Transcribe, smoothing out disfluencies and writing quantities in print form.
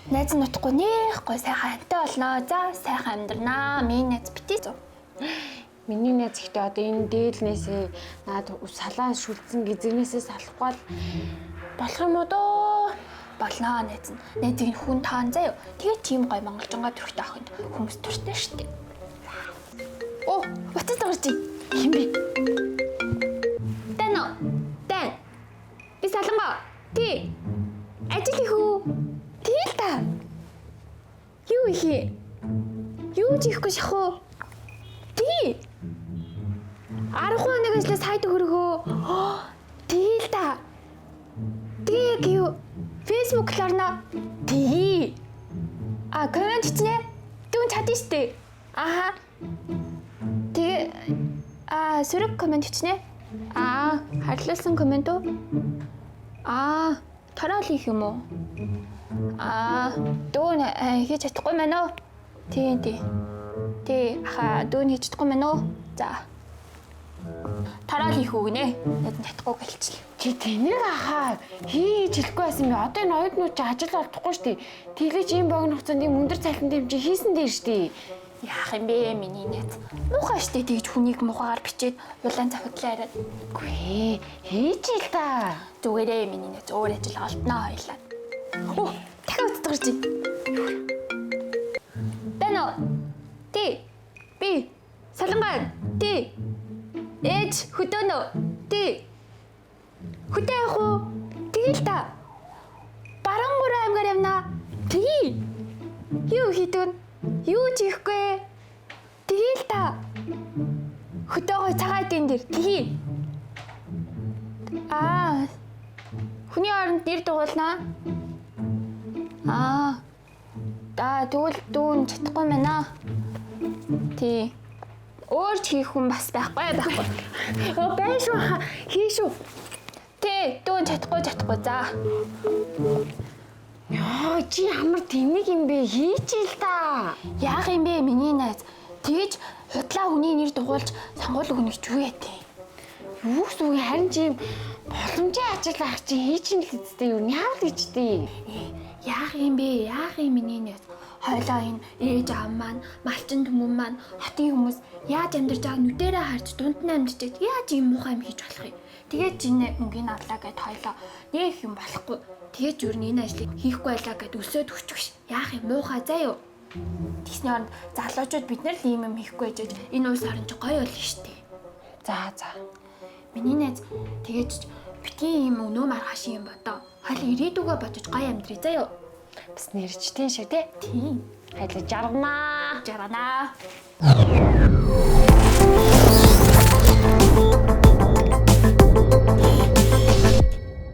Найз нутахгүй нээхгүй сайхан амтай болно. За сайхан амьдрнаа. Миний найз битээ зөө. Миний найз ихтэй одоо энэ дээлнээсээ наад салаа шүлцэн гизэгнээсээ салахгүй болох юм уу дөө? Болно найз нь. Найзыг нь хүн таан заяа. Тэгээ тийм гой монголчонгаа төрхтэй ахынд хүмүүс төртэй штеп. Оо, батцаа гарч ий. Хин бэ? Тано. Тэн. Би салангаа. Ти. Ажил их үү? Тэгэл та. Юу ихе? Юу чихгүй шахуу? Ти. 10 хоног ажиллаж сайд хөргөө. Тэгэл та. Тэг юу? Facebook ларна. Тий. Комент хийнэ. Дүүн чадна штэ. Аха. Тэг сөрөг комент хийнэ. Харлуулсан комент уу? Тараал их юм уу? Дүүн хийж чадахгүй мэн үү? Тий. Дүүн хийж чадахгүй мэн үү? За. Тараал их үг нэ. Яд татахгүй гэлчлээ. Чи тэнэг ахаа хийж хэлэхгүй байсан би. Одоо энэ оюутнууд чи ажил олдохгүй штий. Тэглэж ийм богино хугацаанд ийм өндөр цалин дэмжиж хийсэн дээр штий. Яах юм бэ миний найз? Муухай штэ тэгж хүнийг мухагаар бичээд улаан завхидлаа яриад. Үгүй хийж ил та. Зүгээрээ миний найз өөр ажил олдноо хоёлаа. Дахиад утгарч ий. Тано. Ти. Би. Салангай. Ти. Ээж хөдөөнө. Ти. Хөдөө явах уу? Тэгэл та. Барангуурай аймгаар явна. Тий. Юу хийдэн? Юу чихгүй? Тэгэл та. Хөдөөгөө цагаат энэ дэр. Тий. Хүний оронд нэр дугуулнаа. Тэгвэл дүүн чадахгүй байна. Тий. Өөр ч хийх хүн бас байхгүй. Байна шүү. Хийшүү. Тий, дүүн чадахгүй за. Яа, чи ямар тэнэг юм бэ? Хийж ил та. Яах юм бэ миний найз? Тэгэж худлаа хүний нэр дугуулж сонгуул өгнөх ч юу яатэ? Юу гэсэн үг харин чи боломжийн ажил ах чи хийчин л хэвчтэй юу? Яавал гэжтэй. Яах юм бэ? Яах юм миний найз? Хойлоо энэ ээж аав маань, малчин түмэн маань, хотын хүмүүс яаж амьдарч байгааг нүдэрээ харж дунд нь амьдчихэд яаж ийм муухай юм хийж болох юм? Тэгээд жинэ мөнгөний авлаа гэд хойлоо нэг юм болохгүй. Тэгээд юу энэ ажлыг хийхгүй байлаа гэд өсөөд өчгөш. Яах юм муухай заа юу? Тэгсний оронд залуучууд бид нар л ийм юм хийхгүй гэж энэ улс орон ч гоё болно штэ. За. Миний найз тэгэж битгий ийм өнөө маргааш юм бодоо. Хойл ирээдүгөө бодож гоё амьдрий заа юу? Бас нэрчтэй шиг тий. Тийм. Хайла жарганаа. Жарганаа.